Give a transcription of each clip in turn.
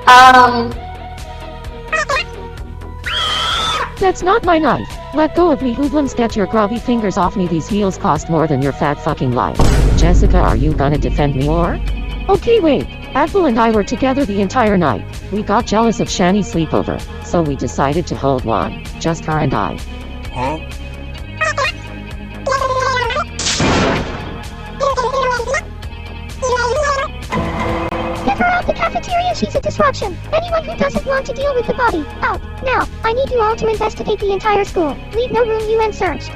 Um, That's not my knife. Let go of me, hoodlums. Get your grubby fingers off me. These heels cost more than your fat fucking life. Jessica, are you gonna defend me or? Okay, wait. Advil and I were together the entire night. We got jealous of Shani's sleepover, so we decided to hold one. Just her and I. Huh? Get her out the cafeteria, she's a disruption. Anyone who doesn't want to deal with the body, out. Now, I need you all to investigate the entire school. Leave no room unsearched.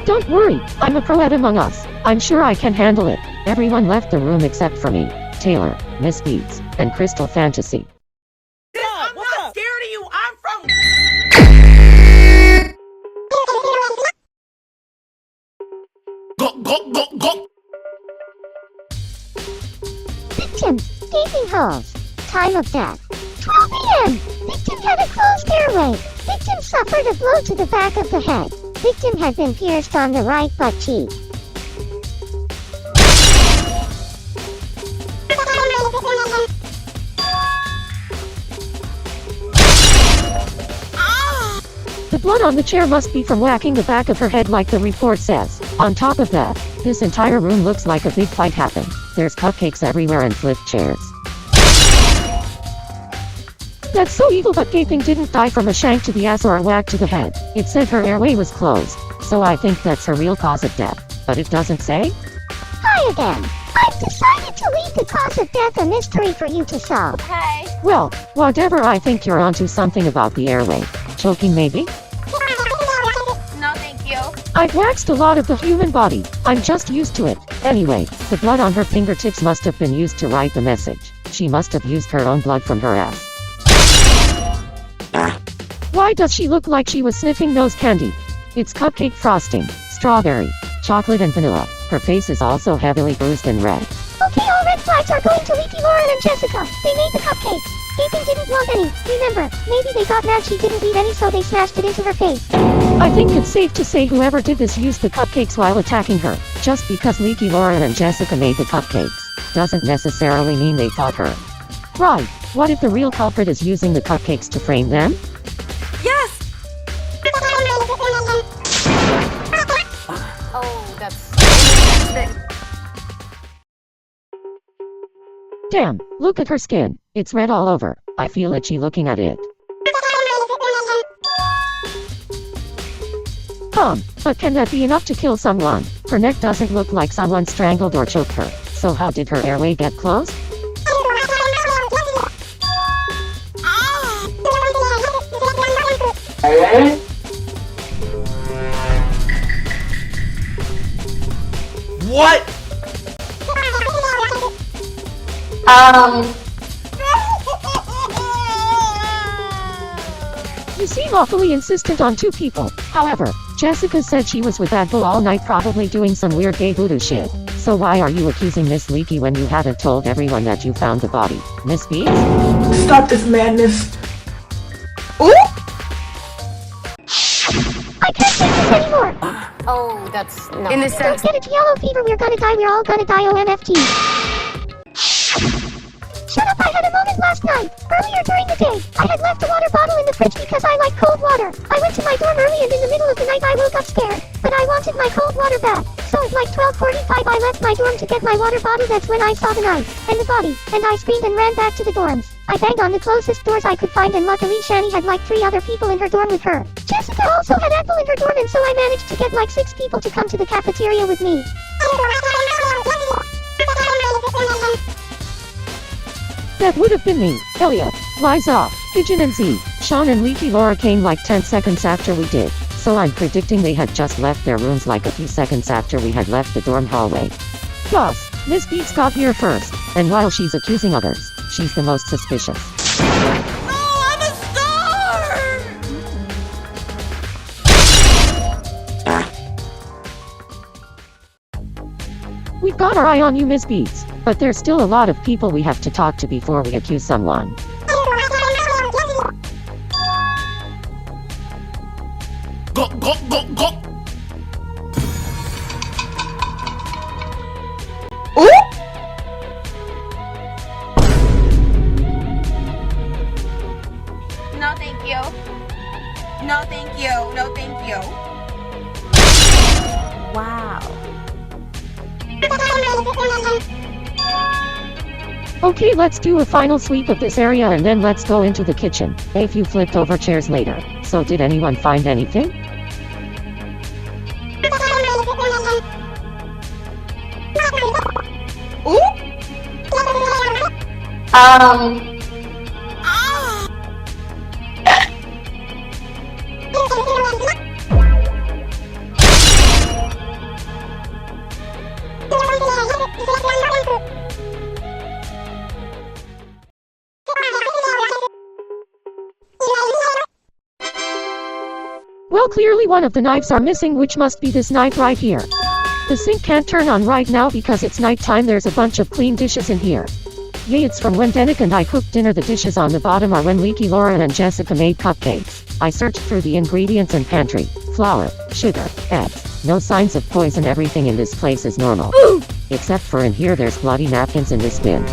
Don't worry, I'm a pro at Among Us. I'm sure I can handle it. Everyone left the room except for me, Taylor, Miss Beats, and Crystal Fantasy. I'm not scared of you. I'm from. Go. Victim, gaping holes. Time of death, 12 p.m. Victim had a closed airway. Victim suffered a blow to the back of the head. Victim had been pierced on the right butt cheek. The blood on the chair must be from whacking the back of her head like the report says. On top of that, this entire room looks like a big fight happened. There's cupcakes everywhere and flipped chairs. That's so evil, but Gaping didn't die from a shank to the ass or a whack to the head. It said her airway was closed, so I think that's her real cause of death. But it doesn't say? Hi again. I've decided to leave the cause of death a mystery for you to solve. hey. Well, whatever, I think you're onto something about the airway. Choking maybe? No, thank you. I've waxed a lot of the human body. I'm just used to it. Anyway, the blood on her fingertips must have been used to write the message. She must have used her own blood from her ass. Why does she look like she was sniffing nose candy? It's cupcake frosting, strawberry, chocolate and vanilla. Her face is also heavily bruised and red. Okay, all red flags are going to Leaky, Lauren, and Jessica. They made the cupcakes. Gaping didn't want any. Remember, maybe they got mad she didn't eat any, so they smashed it into her face. I think it's safe to say whoever did this used the cupcakes while attacking her. Just because Leaky, Lauren, and Jessica made the cupcakes doesn't necessarily mean they fought her. Right, what if the real culprit is using the cupcakes to frame them? Yes. Oh, that's. Damn, look at her skin. It's red all over. I feel itchy looking at it. But can that be enough to kill someone? Her neck doesn't look like someone strangled or choked her. So how did her airway get closed? What? You seem awfully insistent on two people. However, Jessica said she was with Advil all night, probably doing some weird gay voodoo shit. So why are you accusing Miss Leaky when you haven't told everyone that you found the body? Miss Beats? Stop this madness. Ooh! I can't take this anymore. Oh, that's no. In the sense. Don't get it, yellow fever, we're gonna die, we're all gonna die, OMFG. Shut up, I had a moment last night. Earlier during the day, I had left a water bottle in the fridge because I like cold water. I went to my dorm early and in the middle of the night I woke up scared. But I wanted my cold water back. So at like 12:45 I left my dorm to get my water bottle. That's when I saw the knife and the body, and I screamed and ran back to the dorms. I banged on the closest doors I could find, and luckily Shani had like 3 other people in her dorm with her. Jessica also had Apple in her dorm, and so I managed to get like 6 people to come to the cafeteria with me. That would have been me, Elliot, Liza, Pigeon and Z. Sean and Leaky Laura came like 10 seconds after we did. So I'm predicting they had just left their rooms like a few seconds after we had left the dorm hallway. Plus, Miss Beats got here first, and while she's accusing others, she's the most suspicious. No, I'm a star! We've got our eye on you, Miss Beats, but there's still a lot of people we have to talk to before we accuse someone. Go. Ooh! Okay, let's do a final sweep of this area and then let's go into the kitchen. A few flipped over chairs later. So did anyone find anything? Well, clearly one of the knives are missing, which must be this knife right here. The sink can't turn on right now because it's nighttime. There's a bunch of clean dishes in here. Yay, it's from when Denick and I cooked dinner. The dishes on the bottom are when Leaky, Laura and Jessica made cupcakes. I searched through the ingredients and pantry. Flour, sugar, eggs. No signs of poison. Everything in this place is normal. Except for in here, there's bloody napkins in this bin.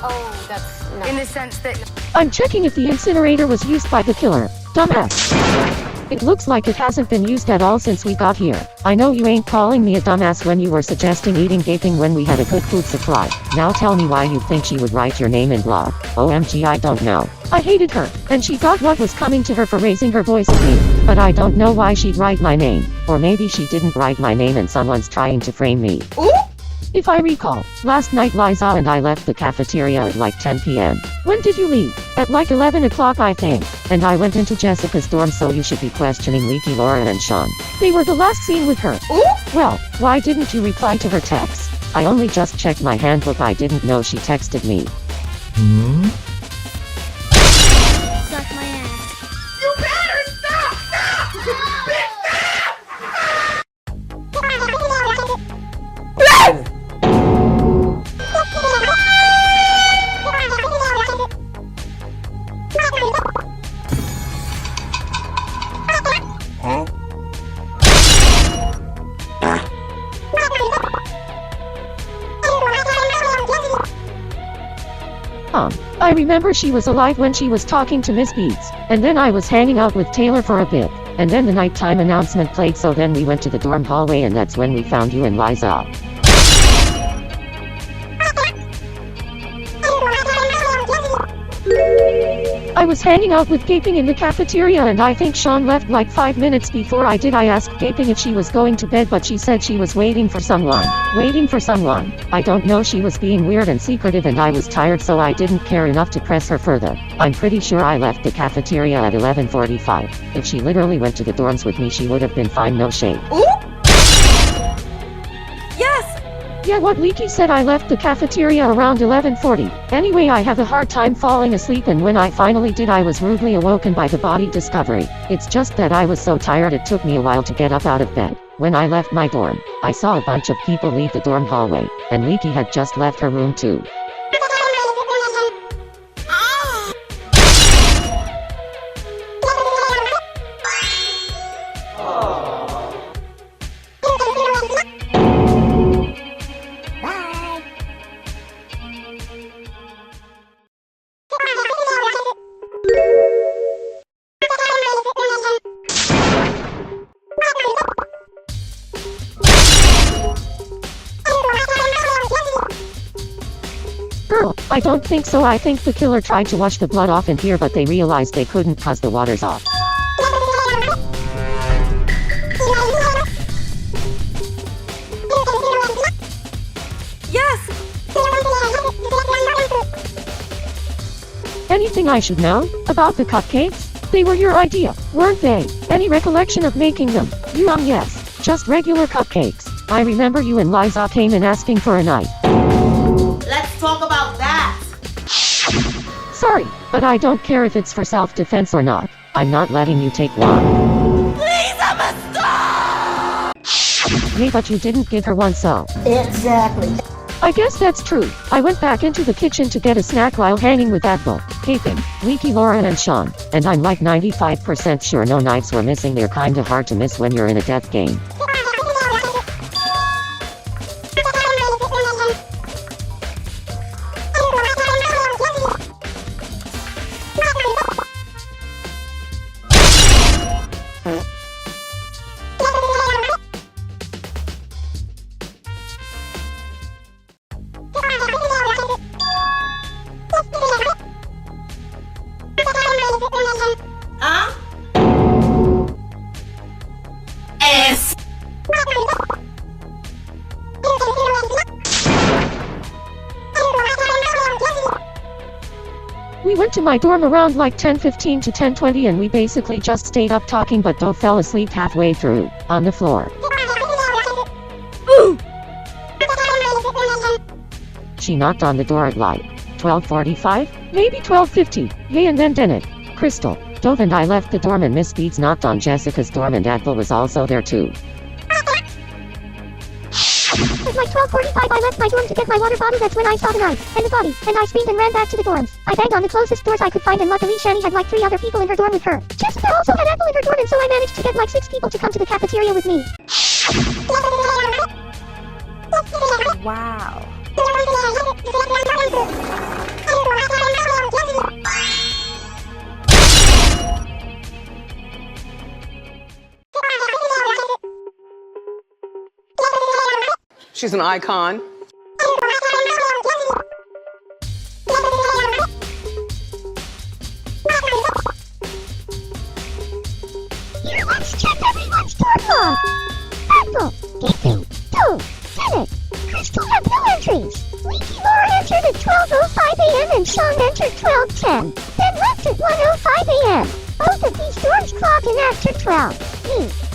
Oh, that's no. In the sense that I'm checking if the incinerator was used by the killer. Dumbass. It looks like it hasn't been used at all since we got here. I know you ain't calling me a dumbass when you were suggesting eating gaping when we had a good food supply. Now tell me why you think she would write your name in blood. OMG, I don't know. I hated her, and she got what was coming to her for raising her voice at me. But I don't know why she'd write my name. Or maybe she didn't write my name and someone's trying to frame me. If I recall, last night Liza and I left the cafeteria at like 10 p.m. When did you leave? At like 11 o'clock I think. And I went into Jessica's dorm, so you should be questioning Leaky, Laura and Sean. They were the last seen with her. Well, why didn't you reply to her text? I only just checked my handbook. I didn't know she texted me. Suck my ass. you better stop! Stop! I remember she was alive when she was talking to Miss Beats, and then I was hanging out with Taylor for a bit, and then the nighttime announcement played, so then we went to the dorm hallway and that's when we found you and Liza. I was hanging out with Gaping in the cafeteria and I think Sean left like 5 minutes before I did. I asked Gaping if she was going to bed, but she said she was waiting for someone. Waiting for someone. I don't know, she was being weird and secretive and I was tired, so I didn't care enough to press her further. I'm pretty sure I left the cafeteria at 11:45. If she literally went to the dorms with me, she would have been fine, no shade. Yes! Yeah, what Leaky said, I left the cafeteria around 11:40. Anyway, I have a hard time falling asleep, and when I finally did, I was rudely awoken by the body discovery. It's just that I was so tired it took me a while to get up out of bed. When I left my dorm, I saw a bunch of people leave the dorm hallway, and Leaky had just left her room too. Girl, I don't think so. I think the killer tried to wash the blood off in here, but they realized they couldn't cause the water's off. Yes! Anything I should know about the cupcakes? They were your idea, weren't they? Any recollection of making them? Yes. Just regular cupcakes. I remember you and Liza came in asking for a knife. Let's talk about that! Sorry, but I don't care if it's for self-defense or not. I'm not letting you take one. Please, I'm a star! Yay, but you didn't give her one, so. Exactly. I guess that's true. I went back into the kitchen to get a snack while hanging with Advil, Capin, Leaky, Laura, and Sean, and I'm like 95% sure no knives were missing. They're kinda hard to miss when you're in a death game. Huh? S. We went to my dorm around like 10:15 to 10:20 and we basically just stayed up talking but Doe fell asleep halfway through, on the floor. Ooh. She knocked on the door at like 12:45, maybe 12:50, hey, and then Dennett, Crystal, Dove and I left the dorm and Miss Beats knocked on Jessica's dorm and Advil was also there too. At like 12:45 I left my dorm to get my water bottle. That's when I saw the knife and the body, and I screamed and ran back to the dorms. I banged on the closest doors I could find and luckily Shani had like 3 other people in her dorm with her. Jessica also had Advil in her dorm and so I managed to get like 6 people to come to the cafeteria with me. Wow. She's an icon. Here, let's check everyone's dorm log. Advil, Gapu, Dove, Dennett, Crystal have no entries. Leaky Laura entered at 12:05 a.m. and Sean entered 12:10, then left at 1:05 a.m. Both of these dorms clock in after 12.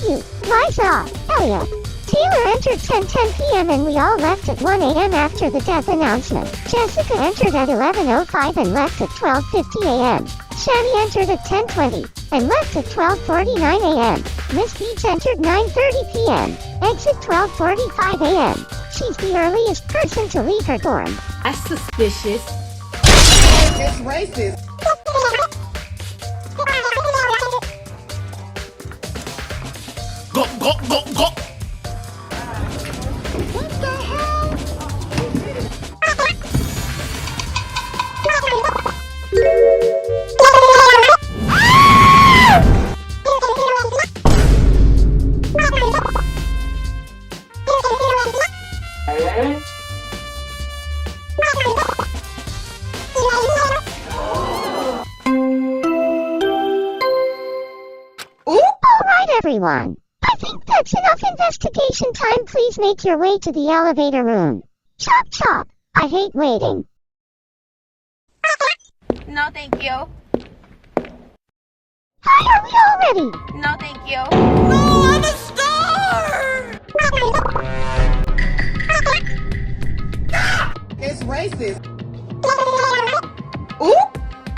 You, Liza, Elliot, Taylor entered 10:10 p.m. and we all left at 1 a.m. after the death announcement. Jessica entered at 11:05 and left at 12:50 a.m. Shani entered at 10:20 and left at 12:49 a.m. Miss Beach entered 9:30 p.m. Exit 12:45 a.m. She's the earliest person to leave her dorm. That's suspicious. It's racist. Go, go, go, go. What the hell? Alright everyone, I think that's enough investigation time. Please make your way to the elevator room. Chop chop, I hate waiting. No, thank you. Hi, are we all ready? No, thank you. No, I'm a star. It's racist. Ooh.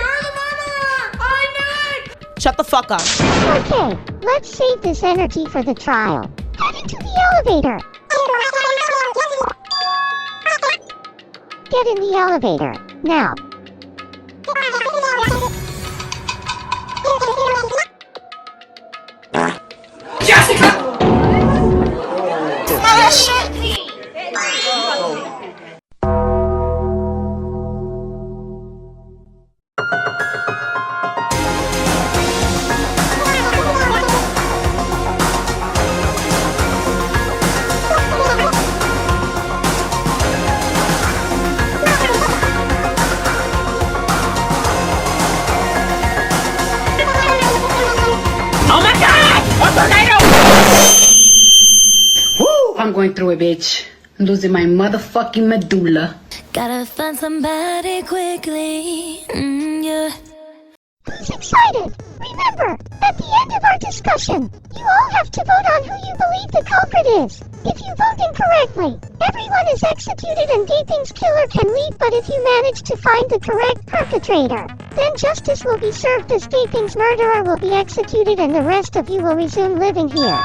You're the murderer. I knew it. Shut the fuck up. Okay, let's save this energy for the trial. Head into the elevator. Get in the elevator, now. I'm going through it, bitch. I'm losing my motherfucking medulla. Gotta find somebody quickly. Yeah. Who's excited? Remember, at the end of our discussion, you all have to vote on who you believe the culprit is. If you vote incorrectly, everyone is executed and Gaping's killer can leave, but if you manage to find the correct perpetrator, then justice will be served as Gaping's murderer will be executed and the rest of you will resume living here.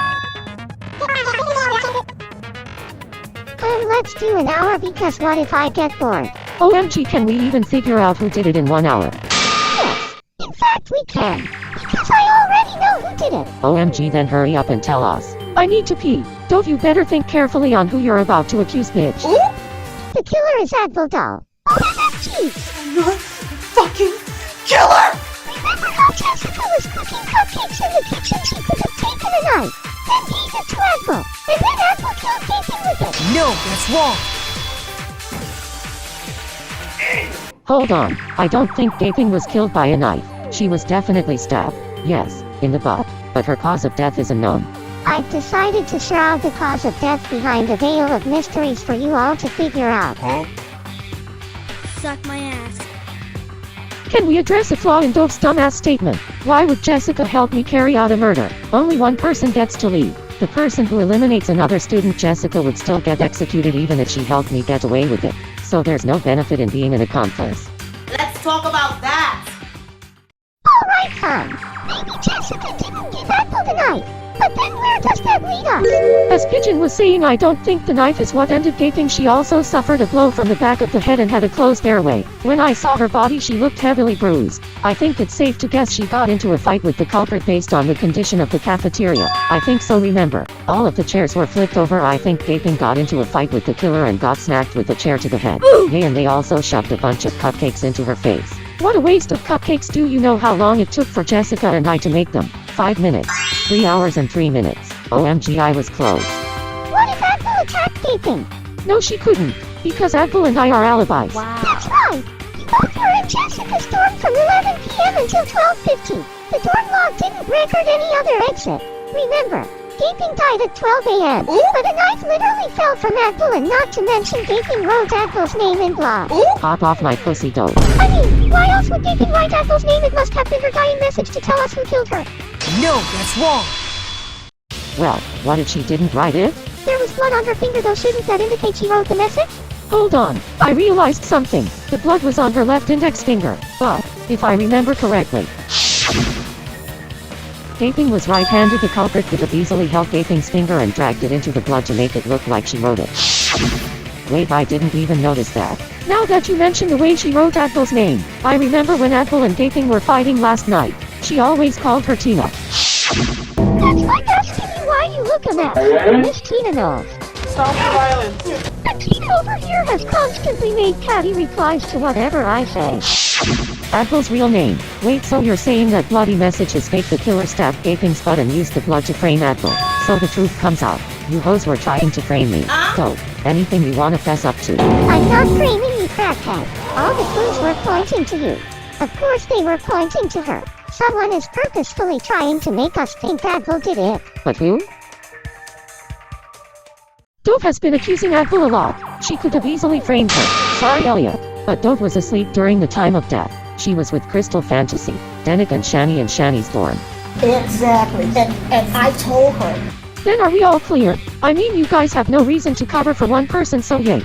let's do an hour because what if I get bored? OMG, can we even figure out who did it in 1 hour? Yes, in fact we can. Because I already know who did it. OMG, then hurry up and tell us. I need to pee. Don't you better think carefully on who you're about to accuse, bitch. The killer is Advil Doll. OMG! Not fucking killer! Remember how Jessica was cooking cupcakes in the kitchen? She could have taken a knife, then gave it to Advil, and then Advil killed Gaping with it. No, that's wrong. Hold on. I don't think Gaping was killed by a knife. She was definitely stabbed. Yes, in the butt. But her cause of death is unknown. I've decided to shroud the cause of death behind a veil of mysteries for you all to figure out. Suck my ass. Can we address a flaw in Dove's dumbass statement? Why would Jessica help me carry out a murder? Only one person gets to leave. The person who eliminates another student. Jessica would still get executed even if she helped me get away with it. So there's no benefit in being an accomplice. Let's talk about that. Alright, fine. Maybe Jessica didn't give Advil the knife. But then where does that lead us? As Pigeon was saying, I don't think the knife is what ended Gaping. She also suffered a blow from the back of the head and had a closed airway. When I saw her body, she looked heavily bruised. I think it's safe to guess she got into a fight with the culprit based on the condition of the cafeteria. I think so. Remember, all of the chairs were flipped over. I think Gaping got into a fight with the killer and got smacked with the chair to the head. Yeah, and they also shoved a bunch of cupcakes into her face. What a waste of cupcakes. Do you know how long it took for Jessica and I to make them? 5 minutes. 3 hours and 3 minutes. OMG, I was close. What if Advil attacked Gaping? No, she couldn't. Because Advil and I are alibis. That's right. You both were in Jessica's dorm from 11 p.m. until 12:50. The dorm log didn't record any other exit. Remember, Gaping died at 12 a.m. But a knife literally fell from Advil, and not to mention Gaping wrote Advil's name in blood. Pop off my pussy, Dove. I mean, why else would Gaping write Advil's name? It must have been her dying message to tell us who killed her. No, that's wrong. Well, what if she didn't write it? There was blood on her finger though. Shouldn't that indicate she wrote the message? Hold on. I realized something. The blood was on her left index finger. But, if I remember correctly, Gaping was right-handed. The culprit could have easily held Gaping's finger and dragged it into the blood to make it look like she wrote it. Wait, I didn't even notice that. Now that you mention the way she wrote Advil's name, I remember when Advil and Gaping were fighting last night. She always called her Tina. That's like asking me why you look a mess. Miss Tina knows. Stop the violence. And Tina over here has constantly made catty replies to whatever I say. Advil's real name. Wait, so you're saying that bloody message is fake? The killer stabbed Gaping's butt and used the blood to frame Advil. So the truth comes out. You hoes were trying to frame me. So, anything you wanna fess up to? I'm not framing you, crackhead. All the clues were pointing to you. Of course they were pointing to her. Someone is purposefully trying to make us think Advil did it. But who? Dove has been accusing Advil a lot. She could have easily framed her. Sorry, Elliot. But Dove was asleep during the time of death. She was with Crystal Fantasy, Danik and Shani in Shani's dorm. Exactly, and I told her. Then are we all clear? I mean, you guys have no reason to cover for one person, so yay.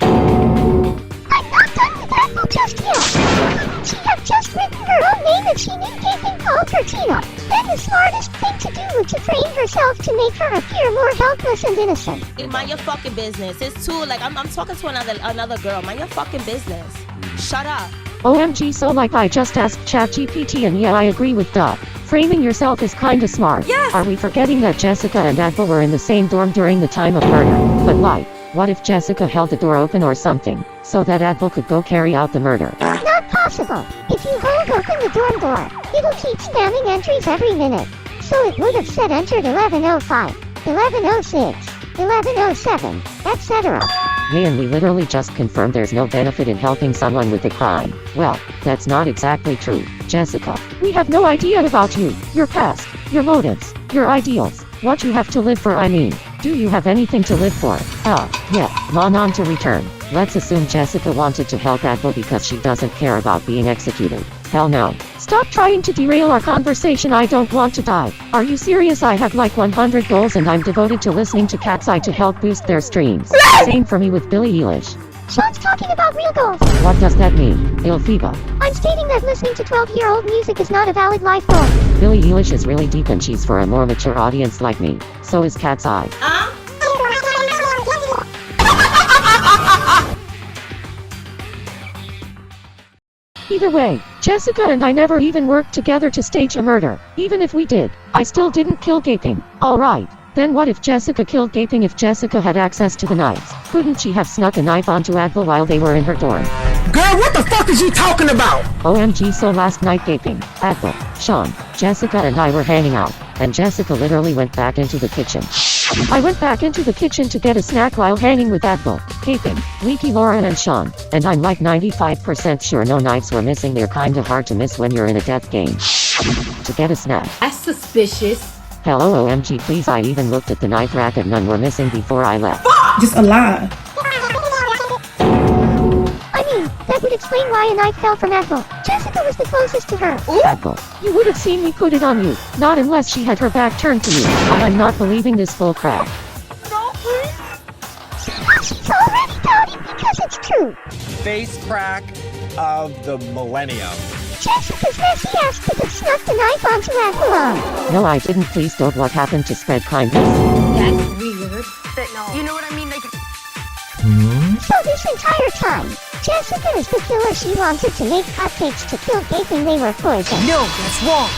I'm not done with Advil just yet. She had just written her own name and she knew Gaping called her Tina. Then the smartest thing to do was to frame herself to make her appear more helpless and innocent. Mind your fucking business. It's too like I'm talking to another girl. Mind your fucking business. Shut up. OMG, so like I just asked ChatGPT and yeah, I agree with Duh. Framing yourself is kinda smart. Yes. Are we forgetting that Jessica and Advil were in the same dorm during the time of murder? But why? What if Jessica held the door open or something, so that Advil could go carry out the murder? Not possible. If you hold open the dorm door, it'll keep spamming entries every minute. So it would have said entered 1105, 1106, 1107, etc. Yeah, and we literally just confirmed there's no benefit in helping someone with a crime. Well, that's not exactly true, Jessica. We have no idea about you, your past, your motives, your ideals, what you have to live for. I mean, do you have anything to live for? Yeah, on to return. Let's assume Jessica wanted to help Advil because she doesn't care about being executed. Hell no. Stop trying to derail our conversation. I don't want to die. Are you serious? I have like 100 goals and I'm devoted to listening to Cat's Eye to help boost their streams. Same for me with Billie Eilish. Sean's talking about real goals. What does that mean, Ilfiba? I'm stating that listening to 12-year-old music is not a valid life goal. Billie Eilish is really deep and she's for a more mature audience like me. So is Cat's Eye. Either way, Jessica and I never even worked together to stage a murder. Even if we did, I still didn't kill Gaping. Alright, then what if Jessica killed Gaping? If Jessica had access to the knives, couldn't she have snuck a knife onto Advil while they were in her dorm? Girl, what the fuck is you talking about? OMG, so last night Gaping, Advil, Sean, Jessica and I were hanging out, and Jessica literally went back into the kitchen. I went back into the kitchen to get a snack while hanging with Advil, Gaping, Leaky, Laura and Sean, and I'm like 95% sure no knives were missing. They're kinda hard to miss when you're in a death game. To get a snack. That's suspicious. Hello OMG, please, I even looked at the knife rack and none were missing before I left. Just a lie. I mean, that would explain why a knife fell from Advil. Jessica was the closest to her. Advil, you would have seen me put it on you, not unless she had her back turned to me. I'm not believing this bull crap. See how she's already doubting because it's true. Face crack of the millennium. Jessica's messy ass could have snuck the knife onto Advil. No, I didn't. Please don't. What happened to spread kindness? That's weird. But no. You know what I mean? Like, So this entire time, Jessica is the killer. She wanted to make cupcakes to kill Gaping. They were poison. No, that's wrong.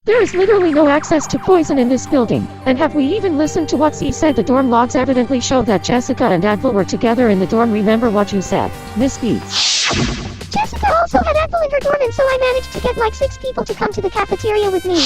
There is literally no access to poison in this building. And have we even listened to what Z said? The dorm logs evidently show that Jessica and Advil were together in the dorm. Remember what you said, Miss Beats. Jessica also had Advil in her dorm, and so I managed to get like 6 people to come to the cafeteria with me.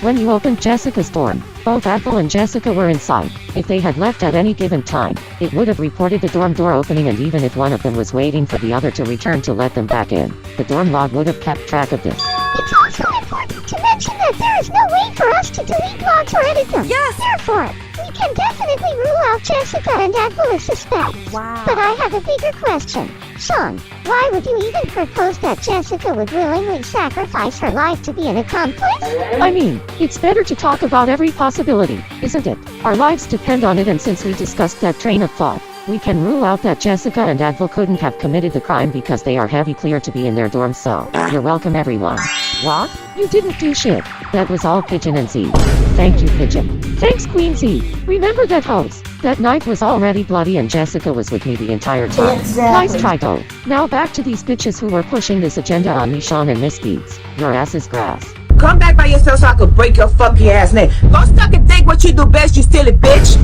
When you opened Jessica's dorm, both Advil and Jessica were inside. If they had left at any given time, it would have reported the dorm door opening, and even if one of them was waiting for the other to return to let them back in, the dorm log would have kept track of this. It's also important to mention that there is no way for us to delete logs or edit them. Yes. Therefore, we can definitely rule out Jessica and Advil as suspects. Wow. But I have a bigger question. Sean, why would you even propose that Jessica would willingly sacrifice her life to be an accomplice? I mean, it's better to talk about every possibility, isn't it? Our lives depend on it, and since we discussed that train of thought, we can rule out that Jessica and Advil couldn't have committed the crime because they are heavy clear to be in their dorms. So, you're welcome everyone. What? You didn't do shit. That was all Pigeon and Z. Thank you, Pigeon. Thanks, Queen Z. Remember that hose? That knife was already bloody and Jessica was with me the entire time. Exactly. Nice try, though. Now back to these bitches who were pushing this agenda on me, Sean and Miss Beats. Your ass is grass. Come back by yourself so I could break your fucking ass neck. Go stuck and think what you do best, you silly bitch.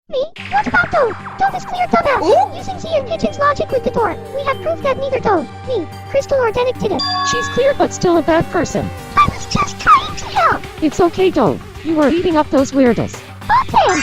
Me? What about Dove? Dove is clear dumbass. Using Z and Pigeon's logic with the door, we have proof that neither Dove, me, Crystal or Denick did it. She's clear but still a bad person. I was just trying to help. It's okay, Dove. You were eating up those weirdos. Okay.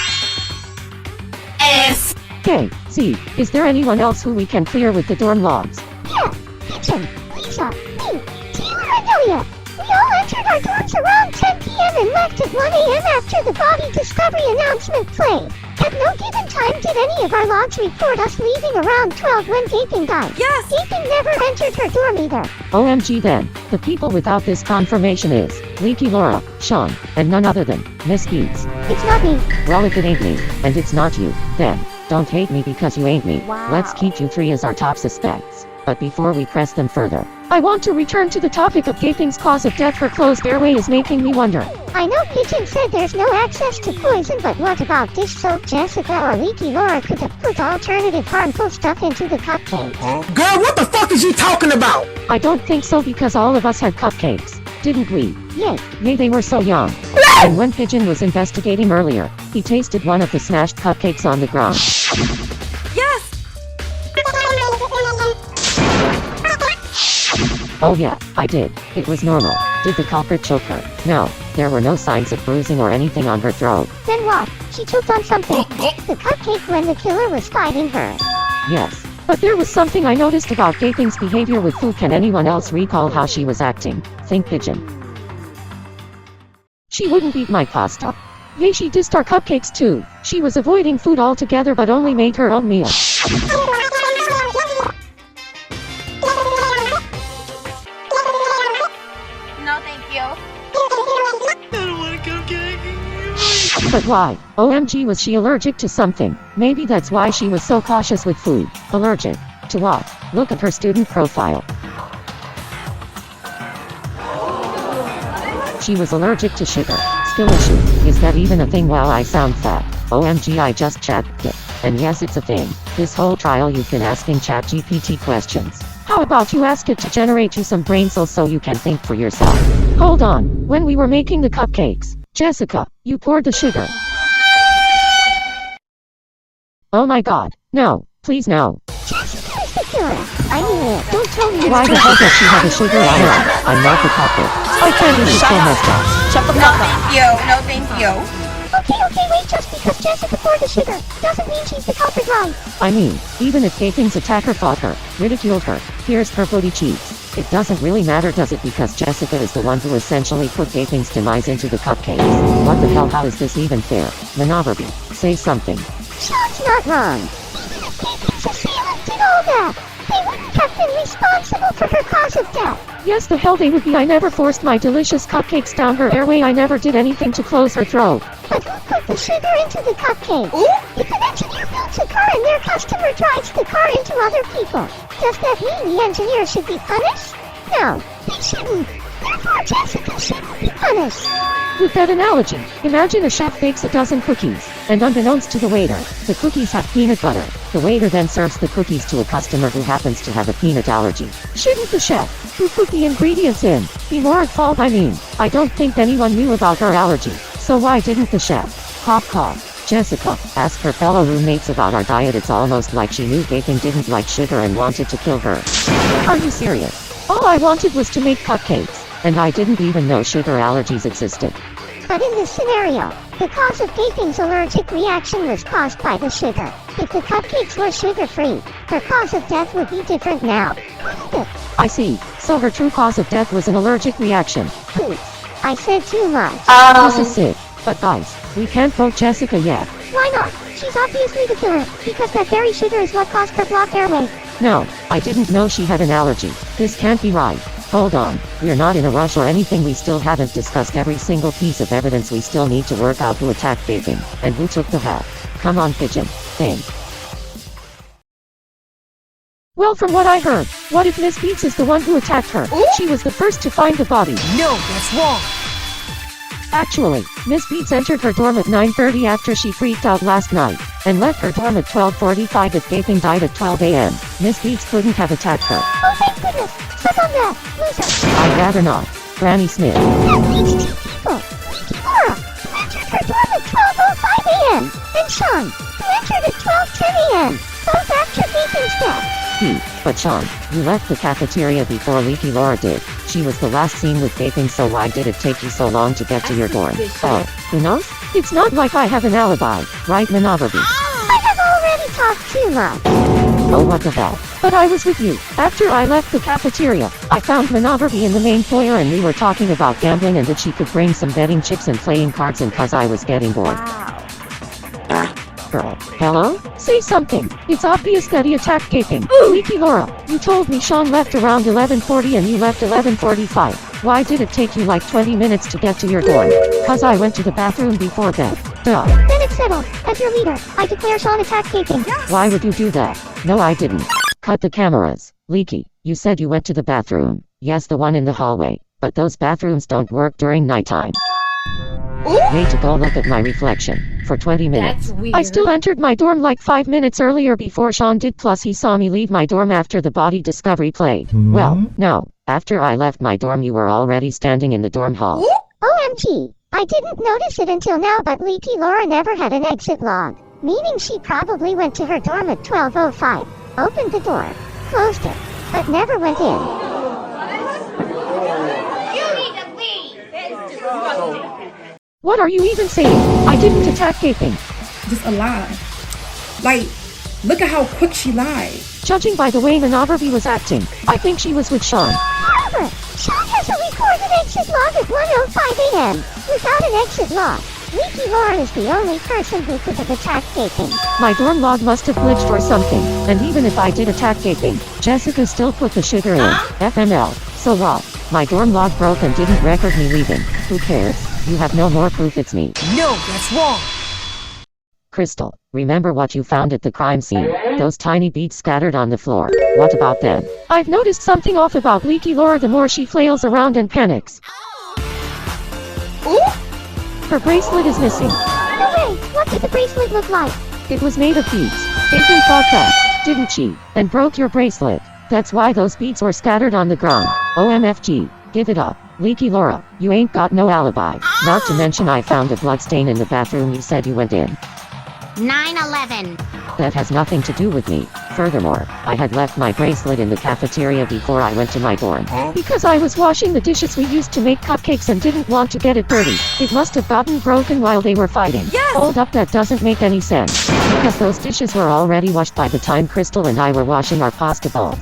Okay, Z, is there anyone else who we can clear with the dorm logs? Yeah, Pigeon, Lisa, me, Taylor and Elliot. We all entered our dorms around 10 p.m. and left at 1 a.m. after the body discovery announcement played. At no given time did any of our logs report us leaving around 12 when Gaping died. Yes. Gaping never entered her dorm either. OMG then, the people without this confirmation is Leaky, Laura, Sean, and none other than Miss Beats. It's not me. Well, if it ain't me, and it's not you, then don't hate me because you ain't me. Wow. Let's keep you 3 as our top suspects. But before we press them further, I want to return to the topic of Gaping's cause of death. Her closed airway is making me wonder. I know Pigeon said there's no access to poison, but what about dish soap? Jessica or Leaky Laura could have put alternative harmful stuff into the cupcake. Girl, what the fuck is you talking about? I don't think so because all of us had cupcakes, didn't we? Yay. Yay, they were so young. And when Pigeon was investigating earlier, he tasted one of the smashed cupcakes on the ground. Yes. Oh yeah, I did. It was normal. Did the culprit choke her? No, there were no signs of bruising or anything on her throat. Then what? She choked on something. The cupcake when the killer was fighting her. Yes. But there was something I noticed about Gaping's behavior with food. Can anyone else recall how she was acting? Think, Pigeon. She wouldn't eat my pasta. Yay, she dissed our cupcakes too. She was avoiding food altogether but only made her own meal. No, thank you. But why? OMG, was she allergic to something? Maybe that's why she was so cautious with food. Allergic to what? Look at her student profile. She was allergic to sugar. Skill issue. Is that even a thing? Wow, I sound fat. OMG, I just checked it. And yes, it's a thing. This whole trial you've been asking ChatGPT questions. How about you ask it to generate you some brain cells so you can think for yourself? Hold on. When we were making the cupcakes, Jessica, you poured the sugar. Oh my god. No. Please no. Jessica is the killer. I knew it. Don't tell me why the hell does she have a sugar on her? I'm not the culprit. I can't even so messed up. Shut the No, fuck up. thank you. No, thank you. Okay, wait, just because Jessica poured the sugar doesn't mean she's the culprit, right? I mean, even if Gaping's attacker fought her, ridiculed her, pierced her booty cheeks, it doesn't really matter, does it? Because Jessica is the one who essentially put Gaping's demise into the cupcakes. What the hell? How is this even fair? Manoverby, say something. Sean's not wrong. Even if Gaping's assailant did all that, they wouldn't have been responsible for her cause of death. Yes, the hell they would be. I never forced my delicious cupcakes down her airway. I never did anything to close her throat. But who put the sugar into the cupcake? If an engineer builds a car and their customer drives the car into other people, does that mean the engineer should be punished? No, they shouldn't. Therefore, Jessica shouldn't be punished. With that analogy, imagine a chef bakes a dozen cookies, and unbeknownst to the waiter, the cookies have peanut butter. The waiter then serves the cookies to a customer who happens to have a peanut allergy. Shouldn't the chef, who put the ingredients in, be more at fault? I mean, I don't think anyone knew about her allergy, so why didn't the chef? Cough cough. Jessica, ask her fellow roommates about our diet. It's almost like she knew Gaping didn't like sugar and wanted to kill her. Are you serious? All I wanted was to make cupcakes, and I didn't even know sugar allergies existed. But in this scenario, the cause of Gaping's allergic reaction was caused by the sugar. If the cupcakes were sugar-free, her cause of death would be different now, wouldn't it? I see. So her true cause of death was an allergic reaction. Oops, I said too much. This is sick. But guys, we can't vote Jessica yet. Why not? She's obviously the killer, because that very sugar is what caused her blocked airway. No, I didn't know she had an allergy. This can't be right. Hold on, we're not in a rush or anything. We still haven't discussed every single piece of evidence. We still need to work out who attacked Gaping, and who took the hat. Come on, Pigeon. Think. Well, from what I heard, what if Miss Beats is the one who attacked her? She was the first to find the body. No, that's wrong. Actually, Miss Beats entered her dorm at 9:30 after she freaked out last night, and left her dorm at 12:45. If Gaping died at 12 a.m., Miss Beats couldn't have attacked her. Oh, thank goodness! Suck on that, loser! I'd rather not. Granny Smith. That means two people. Leaky Laura, who entered her dorm at 12:05 a.m., and Sean, who entered at 12:10 a.m., both after Gaping's death. But Sean, you left the cafeteria before Leaky Laura did. She was the last seen with Gaping, so why did it take you so long to get to your dorm? Oh, who knows? It's not like I have an alibi, right, Manoverby? I have already talked too much. Oh, what the hell? But I was with you. After I left the cafeteria, I found Manoverby in the main foyer and we were talking about gambling and that she could bring some betting chips and playing cards, and cause I was getting bored. Girl, hello? Say something. It's obvious that he attacked Gaping. Leaky Laura, you told me Sean left around 11:40 and you left 11:45. Why did it take you like 20 minutes to get to your dorm? Cause I went to the bathroom before that. Duh. Then it's settled. As your leader, I declare Sean attacked Gaping. Why would you do that? No, I didn't. Cut the cameras. Leaky, you said you went to the bathroom. Yes, the one in the hallway. But those bathrooms don't work during nighttime. Way to go look at my reflection. For 20 minutes. That's weird. I still entered my dorm like 5 minutes earlier before Sean did, plus he saw me leave my dorm after the body discovery played. Well, no. After I left my dorm you were already standing in the dorm hall. OMG. I didn't notice it until now, but Leaky Laura never had an exit log. Meaning she probably went to her dorm at 12:05, opened the door, closed it, but never went in. You need to leave. It's disgusting. What are you even saying? I didn't attack Gaping. Just a lie. Like, look at how quick she lied. Judging by the way Manoverby was acting, I think she was with Sean. However, Sean has a recorded exit log at 1:05 a.m. Without an exit log, Leaky Laura is the only person who could have attacked Gaping. My dorm log must have glitched or something, and even if I did attack Gaping, Jessica still put the sugar in. FML. So what? My dorm log broke and didn't record me leaving. Who cares? You have no more proof it's me. No, that's wrong. Crystal, remember what you found at the crime scene? Those tiny beads scattered on the floor. What about them? I've noticed something off about Leaky Laura the more she flails around and panics. Her bracelet is missing. No way! What did the bracelet look like? It was made of beads. Bacon thought that, didn't she? And broke your bracelet. That's why those beads were scattered on the ground. OMFG. Give it up. Leaky Laura, you ain't got no alibi. Not to mention I found a blood stain in the bathroom you said you went in. 9/11. That has nothing to do with me. Furthermore, I had left my bracelet in the cafeteria before I went to my dorm. Because I was washing the dishes we used to make cupcakes and didn't want to get it dirty. It must have gotten broken while they were fighting. Yes! Hold up, that doesn't make any sense. Because those dishes were already washed by the time Crystal and I were washing our pasta bowls.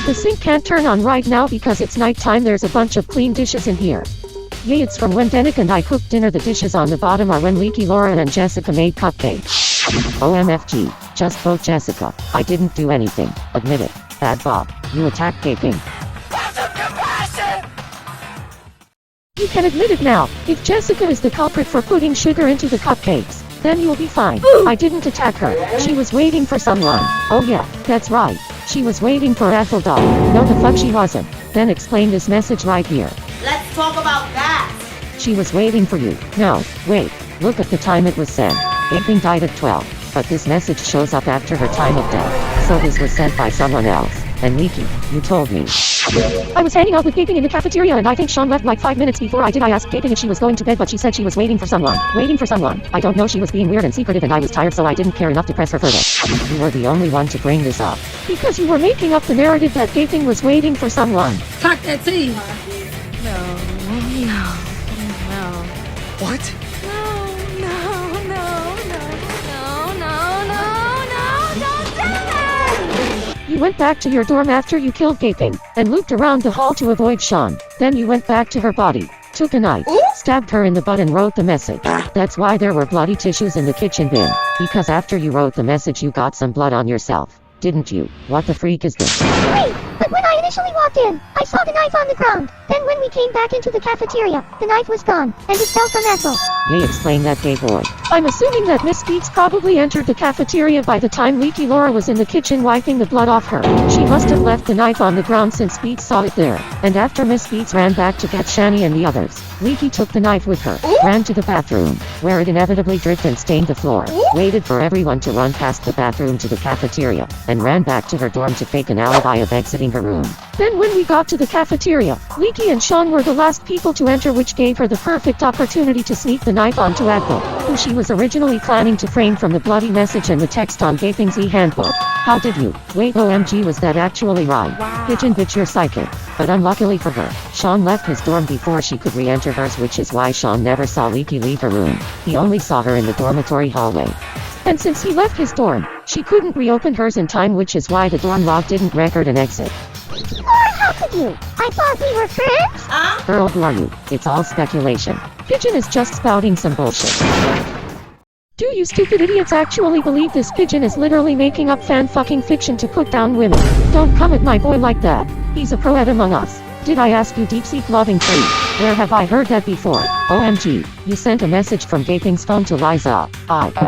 The sink can't turn on right now because it's nighttime. There's a bunch of clean dishes in here. Yay, it's from when Denick and I cooked dinner. The dishes on the bottom are when Leaky Laura and Jessica made cupcakes. OMFG. Just vote Jessica. I didn't do anything. Admit it. Bad Bob. You attacked gaping. You can admit it now. If Jessica is the culprit for putting sugar into the cupcakes, then you'll be fine. I didn't attack her. She was waiting for someone. Oh yeah, that's right. She was waiting for Apple Dog. No, the fuck she wasn't. Then explain this message right here. Let's talk about that. She was waiting for you. No, wait. Look at the time it was sent. Gaping died at 12. But this message shows up after her time of death. So this was sent by someone else. And Leaky, you told me. I was hanging out with Gaping in the cafeteria and I think Sean left like 5 minutes before I did. I asked Gaping if she was going to bed, but she said she was waiting for someone. Waiting for someone. I don't know, she was being weird and secretive and I was tired, so I didn't care enough to press her further. You were the only one to bring this up. Because you were making up the narrative that Gaping was waiting for someone. Talk that tea. What? You went back to your dorm after you killed Gaping, and looped around the hall to avoid Sean. Then you went back to her body, took a knife, stabbed her in the butt and wrote the message. That's why there were bloody tissues in the kitchen bin. Because after you wrote the message you got some blood on yourself. Didn't you? What the freak is this? Wait, but when I initially walked in, I saw the knife on the ground. Then when we came back into the cafeteria, the knife was gone, and it fell from Ethel. Yay, explain that, gay boy. I'm assuming that Miss Beats probably entered the cafeteria by the time Leaky Laura was in the kitchen wiping the blood off her. She must have left the knife on the ground since Beats saw it there. And after Miss Beats ran back to get Shani and the others, Leaky took the knife with her, ran to the bathroom, where it inevitably dripped and stained the floor, waited for everyone to run past the bathroom to the cafeteria, and ran back to her dorm to fake an alibi of exiting her room. Then when we got to the cafeteria, Leaky and Sean were the last people to enter, which gave her the perfect opportunity to sneak the knife onto Advil, who she was originally planning to frame from the bloody message and the text on Gaping's e-handbook. How did you? Wait, OMG, was that actually right? Wow. Pigeon bitch, you're psychic. But unluckily for her, Sean left his dorm before she could re-enter hers, which is why Sean never saw Leaky leave her room. He only saw her in the dormitory hallway. And since he left his dorm, she couldn't reopen hers in time, which is why the dorm log didn't record an exit. Leaky Laura, how could you? I thought we were friends? Girl, who are you? It's all speculation. Pigeon is just spouting some bullshit. Do you stupid idiots actually believe this pigeon is literally making up fan-fucking fiction to put down women? Don't come at my boy like that. He's a pro at Among Us. Did I ask you deep-seek loving free? Where have I heard that before? OMG, you sent a message from Gaping's phone to Liza.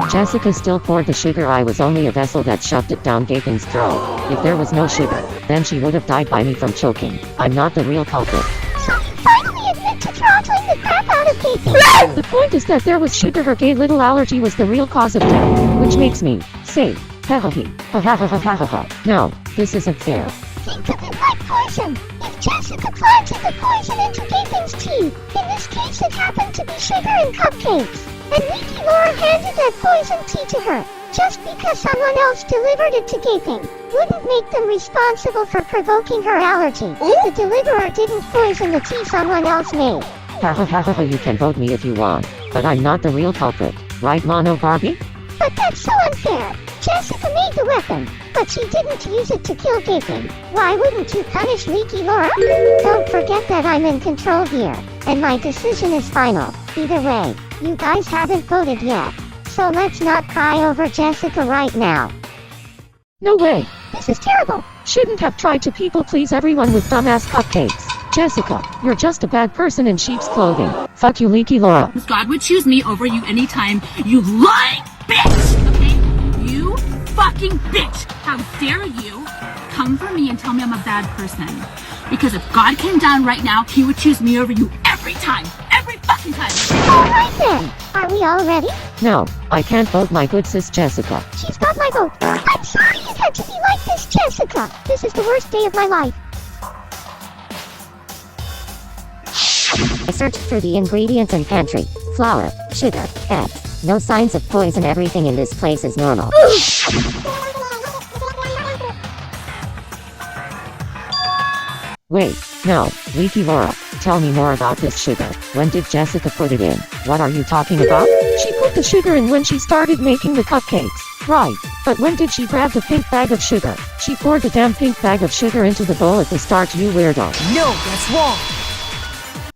Jessica still poured the sugar. I was only a vessel that shoved it down Gaping's throat. If there was no sugar, then she would have died by me from choking. I'm not the real culprit. So you finally admit to throttling the crap out of Gaping? The point is that there was sugar. Her gay little allergy was the real cause of death, which makes me say, ha ha ha. No, this isn't fair. Think of it like poison. If Jessica planted the poison into Gaping's tea, in this case it happened to be sugar and cupcakes, and Leaky Laura handed that poison tea to her, just because someone else delivered it to Gaping, wouldn't make them responsible for provoking her allergy. The deliverer didn't poison the tea someone else made. You can vote me if you want, but I'm not the real culprit, right, Mono Barbie? But that's so unfair. Jessica made the weapon, but she didn't use it to kill Gaping. Why wouldn't you punish Leaky Laura? Don't forget that I'm in control here, and my decision is final. Either way, you guys haven't voted yet. So let's not cry over Jessica right now. No way. This is terrible. Shouldn't have tried to people please everyone with dumbass cupcakes. Jessica, you're just a bad person in sheep's clothing. Fuck you, Leaky Laura. God would choose me over you anytime, you lying bitch! Okay? You fucking bitch! How dare you come for me and tell me I'm a bad person? Because if God came down right now, he would choose me over you every time. Every fucking time. Alright then. Are we all ready? No, I can't vote my good sis Jessica. She's got my vote. I'm sorry it had to be like this, Jessica. This is the worst day of my life. I searched through the ingredients and pantry. Flour, sugar, eggs. No signs of poison. Everything in this place is normal. Wait, no, Leaky Laura, tell me more about this sugar. When did Jessica put it in? What are you talking about? She put the sugar in when she started making the cupcakes. Right, but when did she grab the pink bag of sugar? She poured the damn pink bag of sugar into the bowl at the start, you weirdo. No, that's wrong.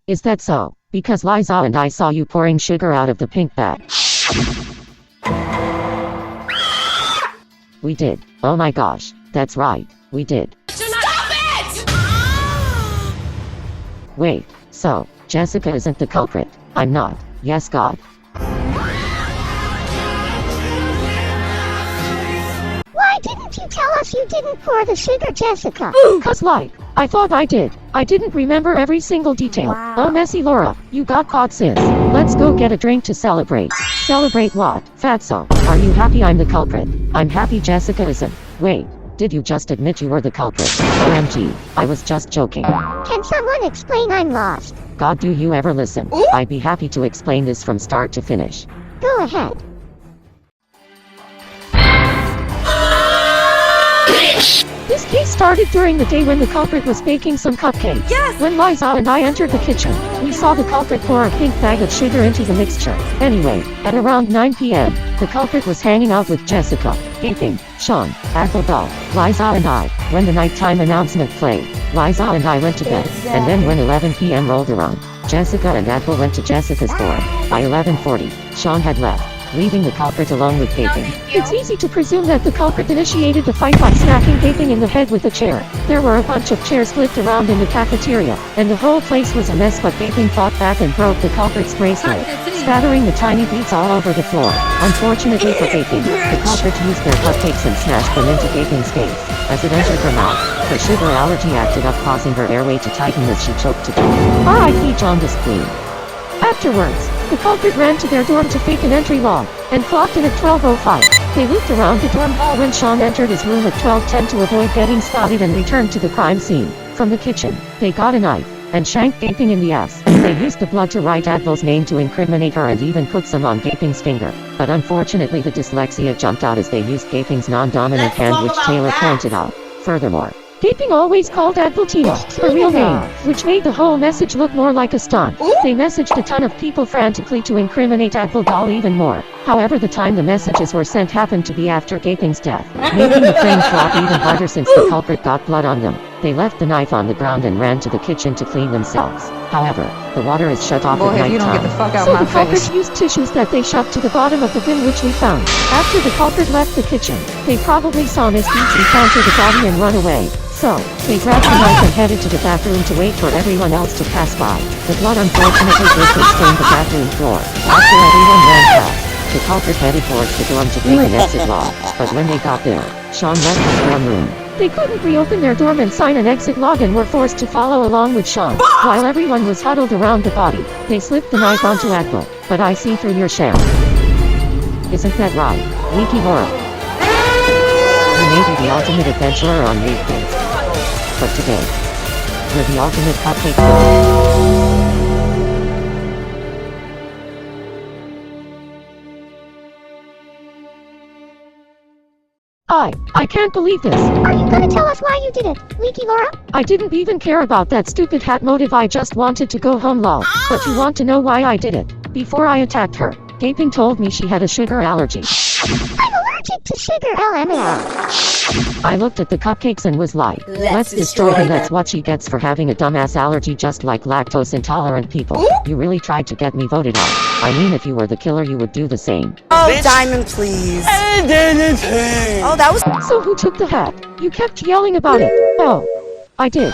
Is that so? Because Liza and I saw you pouring sugar out of the pink bag. We did. Oh my gosh, that's right, we did. Wait, so, Jessica isn't the culprit? I'm not. Yes, God. Why didn't you tell us you didn't pour the sugar, Jessica? 'Cause I thought I did. I didn't remember every single detail. Wow. Oh, messy Laura, you got caught, sis. Let's go get a drink to celebrate. Celebrate what? Fatso, are you happy I'm the culprit? I'm happy Jessica isn't. Wait, did you just admit you were the culprit? OMG, I was just joking. Can someone explain? I'm lost. God, do you ever listen? I'd be happy to explain this from start to finish. Go ahead. This case started during the day when the culprit was baking some cupcakes. Yes! When Liza and I entered the kitchen, we saw the culprit pour a pink bag of sugar into the mixture. Anyway, at around 9 p.m., the culprit was hanging out with Jessica, Gaping, Sean, Adel, Liza and I. When the nighttime announcement played, Liza and I went to bed. And then when 11 p.m. rolled around, Jessica and Adel went to Jessica's door. By 11:40, Sean had left, leaving the culprit alone with Gaping. It's easy to presume that the culprit initiated the fight by smacking Gaping in the head with a chair. There were a bunch of chairs flipped around in the cafeteria, and the whole place was a mess, but Gaping fought back and broke the culprit's bracelet, spattering the tiny beads all over the floor. Unfortunately for Gaping, the culprit used their cupcakes and smashed them into Gaping's face. As it entered her mouth, her sugar allergy acted up, causing her airway to tighten as she choked to death. R.I.P. Jaundice Queen. Afterwards, the culprit ran to their dorm to fake an entry log, and clocked in at 12:05. They looped around the dorm hall when Sean entered his room at 12:10 to avoid getting spotted and returned to the crime scene. From the kitchen, they got a knife, and shanked Gaping in the ass. They used the blood to write Adel's name to incriminate her and even put some on Gaping's finger. But unfortunately the dyslexia jumped out as they used Gaping's non-dominant hand, which Taylor pointed out. Furthermore, Gaping always called Adel Tina, her real name, which made the whole message look more like a stunt. They messaged a ton of people frantically to incriminate Adel Doll even more. However, the time the messages were sent happened to be after Gaping's death, making the claim flop even harder since the culprit got blood on them. They left the knife on the ground and ran to the kitchen to clean themselves. However, the water is shut off at night time, so the culprit used tissues that they shoved to the bottom of the bin, which we found. After the culprit left the kitchen, they probably saw Miss Beach encounter the body and run away. So, they grabbed the knife and headed to the bathroom to wait for everyone else to pass by. The blood unfortunately quickly stained the bathroom floor. After everyone ran past, the culprit headed towards the dorm to take an exit log. But when they got there, Sean left his dorm room. They couldn't reopen their dorm and sign an exit log and were forced to follow along with Sean. While everyone was huddled around the body, they slipped the knife onto Adel. But I see through your sham. Isn't that right, Leaky Laura? You may be the ultimate adventurer on weekdays, but today, you're the ultimate cupcake killer. I can't believe this. Are you gonna tell us why you did it, Leaky Laura? I didn't even care about that stupid hat motive, I just wanted to go home, lol. But you want to know why I did it? Before I attacked her, Gaping told me she had a sugar allergy. I'm allergic to sugar, LMAO. I looked at the cupcakes and was like, let's destroy them. That's what she gets for having a dumbass allergy, just like lactose intolerant people. You really tried to get me voted out. I mean, if you were the killer, you would do the same. Oh, Diamond, please. Oh, that was... So who took the hat? You kept yelling about it. Oh, I did.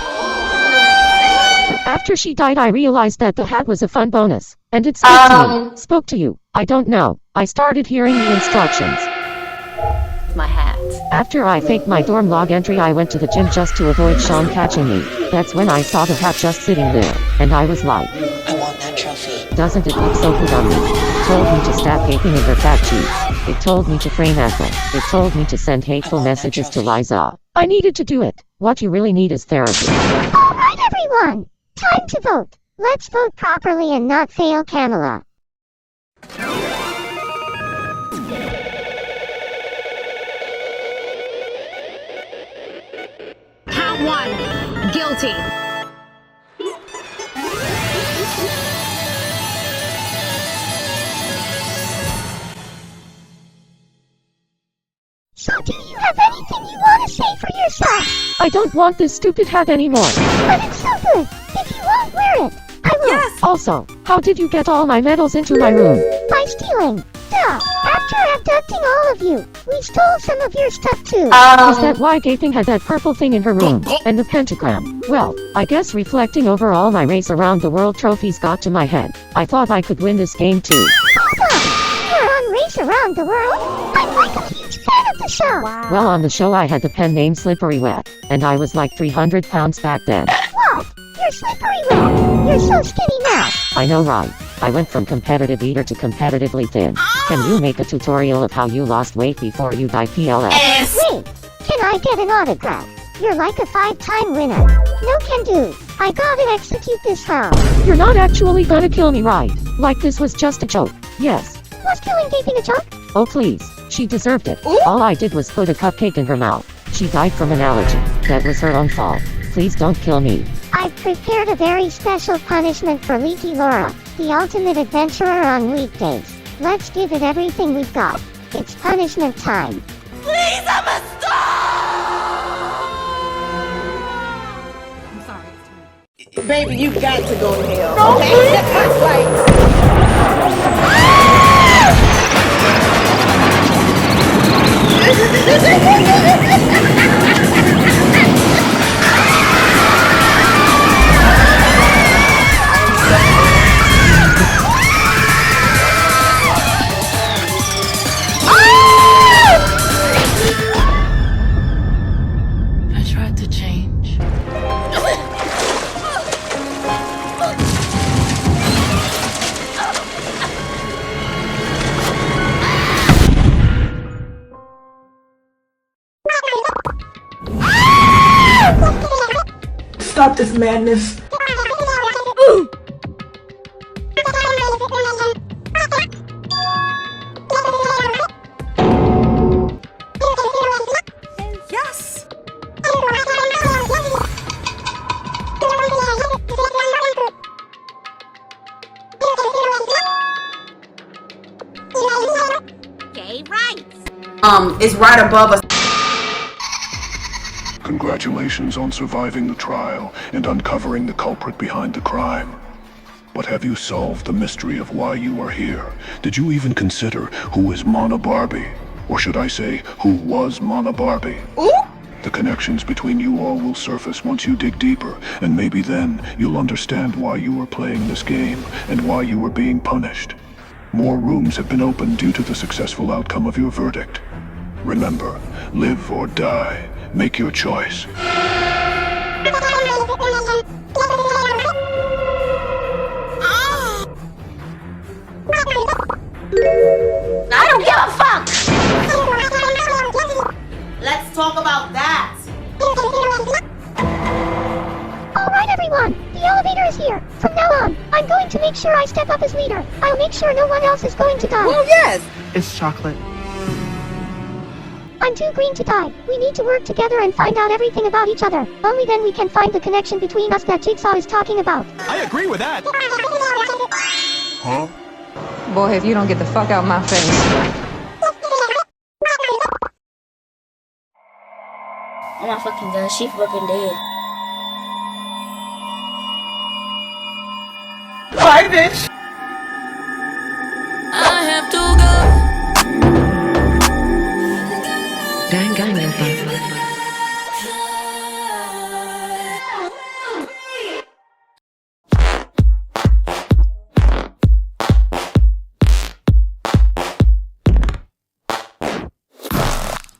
After she died, I realized that the hat was a fun bonus. And it spoke to me. Spoke to you. I don't know. I started hearing the instructions. My hat. After I faked my dorm log entry, I went to the gym just to avoid Sean catching me. That's when I saw the hat just sitting there, and I was like, I want that trophy. Doesn't it look so good on me? It told me to stop gaping in her fat cheeks. It told me to frame Ethel. It told me to send hateful messages to Liza. I needed to do it. What you really need is therapy. Alright everyone, time to vote. Let's vote properly and not fail Kamala. Count 1. Guilty. So do you have anything you want to say for yourself? I don't want this stupid hat anymore. But it's so good. If you won't wear it, I will. Yes! Also, how did you get all my medals into my room? By stealing. Duh. After abducting all of you, we stole some of your stuff too. Is that why Gaping had that purple thing in her room? And the pentagram? Well, I guess reflecting over all my race around the world trophies got to my head. I thought I could win this game too. Hold on. You're on Race Around the World? I'm like a huge fan of the show. Wow. Well, on the show I had the pen named Slippery Wet, and I was like 300 pounds back then. What? You're slippery wet. You're so skinny now. I know, right? I went from competitive eater to competitively thin. Can you make a tutorial of how you lost weight before you die PLS? Wait, can I get an autograph? You're like a 5-time winner. No can do. I gotta execute this how. You're not actually gonna kill me, right? Like this was just a joke. Yes. Was killing Gaping a joke? Oh please, she deserved it. All I did was put a cupcake in her mouth. She died from an allergy. That was her own fault. Please don't kill me. I've prepared a very special punishment for Leaky Laura, the ultimate adventurer on weekdays. Let's give it everything we've got. It's punishment time. Please, I'm a star! I'm sorry. Baby, you got to go to hell. Okay? I tried to change. Stop this madness. Yes! Gay rights. It's right above us. Congratulations on surviving the trial and uncovering the culprit behind the crime. But have you solved the mystery of why you are here? Did you even consider who is Mona Barbie? Or should I say, who was Mona Barbie? Ooh. The connections between you all will surface once you dig deeper, and maybe then you'll understand why you were playing this game and why you were being punished. More rooms have been opened due to the successful outcome of your verdict. Remember, live or die. Make your choice. I don't give a fuck! Let's talk about that! Alright everyone, the elevator is here. From now on, I'm going to make sure I step up as leader. I'll make sure no one else is going to die. Oh yes! It's chocolate. I'm too green to die. We need to work together and find out everything about each other. Only then we can find the connection between us that Jigsaw is talking about. I agree with that. Huh? Boy, if you don't get the fuck out my face. Oh my fucking god, she fucking dead. Bye, bitch!